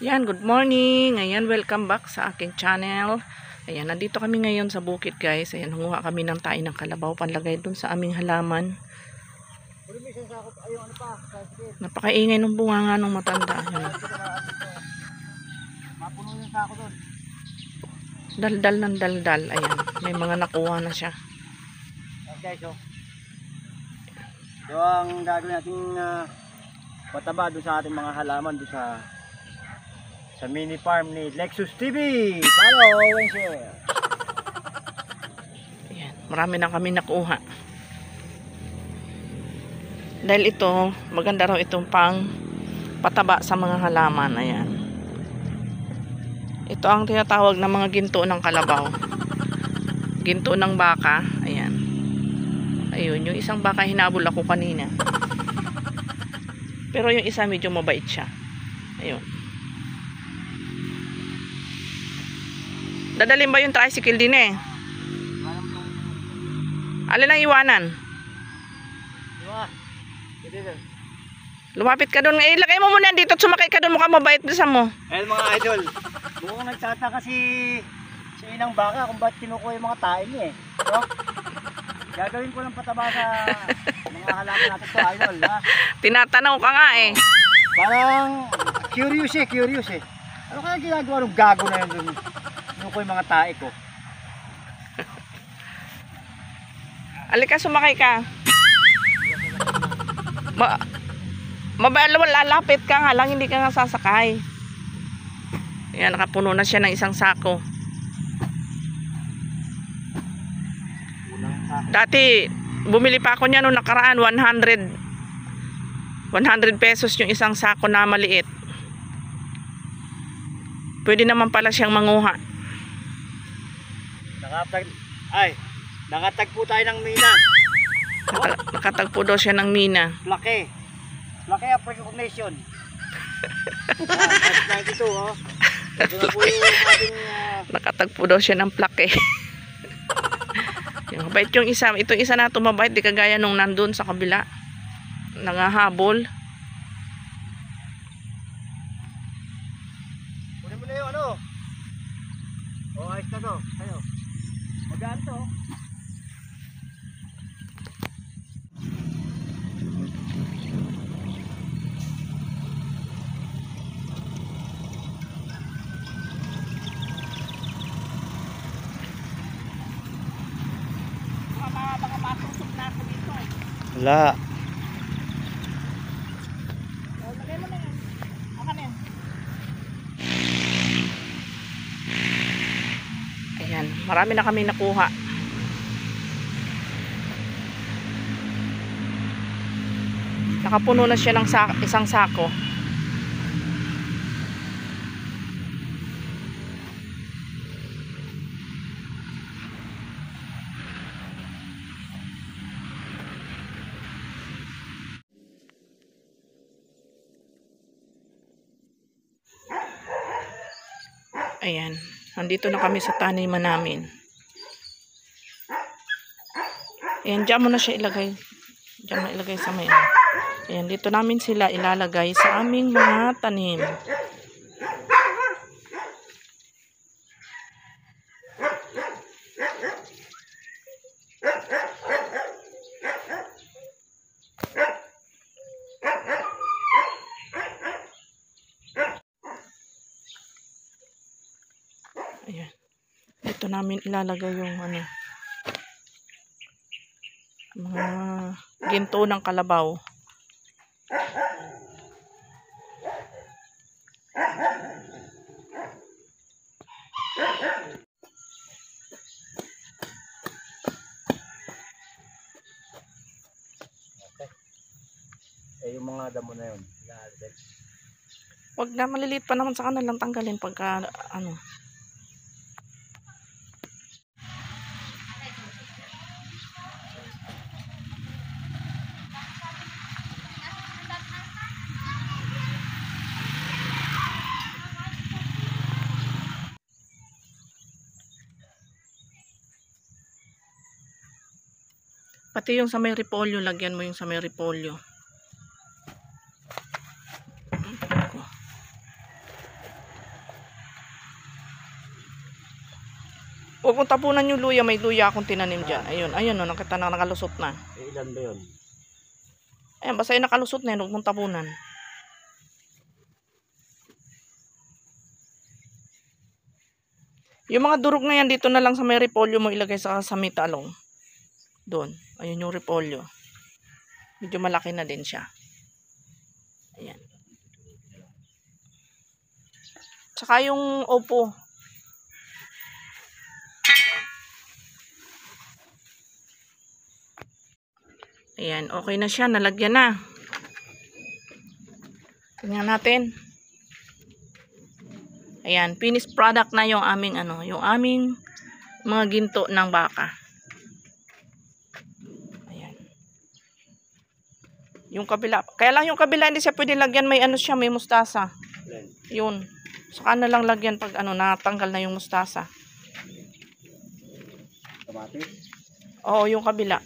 Yan, good morning. Ayan, welcome back sa aking channel. Ayan, nandito kami ngayon sa bukid, guys. Ayan, hunguha kami ng tae ng kalabaw panlagay dun sa aming halaman. Napakaingay ng bunga nga ng matanda. Ayan. Daldal ng daldal. Ayan, may mga nakuha na siya. Okay, so ang gagawin natin pataba doon sa ating mga halaman doon sa mini farm ni Lexus TV. Follow and share. Ayan, marami na kami nakuha. Dahil ito, maganda raw itong pang pataba sa mga halaman. Ayan. Ito ang tinatawag na mga ginto ng kalabaw. Ginto ng baka. Ayan. Ayun, yung isang baka hinabol ako kanina. Pero yung isa medyo mabait siya. Ayun. Dadalhin ba yung tricycle din eh? Alin ang iwanan? Lumapit ka doon. Ilagay mo muna dito at sumakay ka doon. Mukhang mabait sa mo. Ayun mga idol. Buong nagtataka si inang baka kung ba't kinukuha yung mga tae niya eh. No? Gagawin ko ng pataba sa mga halaman natin to, idol. Ha? Tinatanong ka nga eh. Parang curious eh. Ano kaya ginagawa ng gago na yun doon? Kinukuha yung mga tae ko. Alika, sumakay ka. Lalapit ka nga lang, hindi ka nga sasakay. Ayan, nakapuno na siya ng isang sako. Dati, bumili pa ako niya noong nakaraan, 100 pesos yung isang sako na maliit. Pwede naman pala siyang manguha. Nakatagpo tayo ng mina. Nakatagpo daw siya ng mina. Laki of recognition. 92 oh. Ito na po yung ating Nakatagpo daw siya ng plake. Yung mabait yung isa. Itong isa na tumabait. Di kagaya nung nandun sa kabila. Nangahabol. kunin mo na yung ano. Ayos na to. Tayo. Magaan to. Baka matusok na ako dito eh. Wala. Lagay mo na yan. Akan yan. Ayan, marami na kami nakuha. Nakapuno na siya ng isang sako. Ayan, nandito na kami sa taniman namin. Ayan, dyan mo na siya ilagay. Dyan mo ilagay sa may. Ayan, dito namin sila ilalagay sa aming mga tanim. Ayan. Dito namin ilalagay yung ano, mga ginto ng kalabaw. Yung mga damo na yun. Wag na, maliliit pa naman sa kanilang tanggalin pagka ano. Pati yung sa may repolyo, lagyan mo yung sa may repolyo. Huwag mong tapunan yung luya. May luya akong tinanim dyan. Ayun, ayun, oh, nakita na nakalusot na. Ilan ba yun? Ayan, basta yung nakalusot na yun, huwag mong tapunan. Yung mga durog na yan, dito na lang sa may repolyo mo ilagay sa may talong. Doon. Ayun yung repolyo. Medyo malaki na din siya. Ayan. Tsaka yung opo. Ayan, okay na siya. Nalagyan na. Tingnan natin. Ayan, finished product na yung aming yung aming mga ginto ng baka. Ayan. Yung kabila. Kaya lang yung kabila hindi siya pwede lagyan, may siya, may mustasa. Yun. Saka na lang lagyan pag natanggal na yung mustasa. Kamatis? Oo, yung kabila.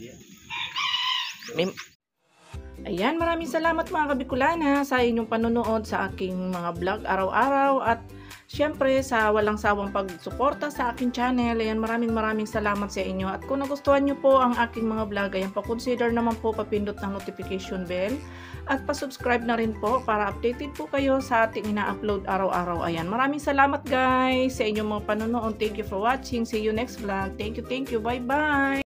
Ayan, maraming salamat mga kabikulana sa inyong panonood sa aking mga vlog araw-araw at syempre sa walang sawang pagsuporta sa aking channel. Ayan, maraming salamat sa inyo. At kung nagustuhan nyo po ang aking mga vlog, ayan, pa-consider naman po papindot ng notification bell at pa-subscribe na rin po para updated po kayo sa ating ina-upload araw-araw. Ayan, maraming salamat guys sa inyong mga panonood. Thank you for watching. See you next vlog. Thank you. Bye-bye.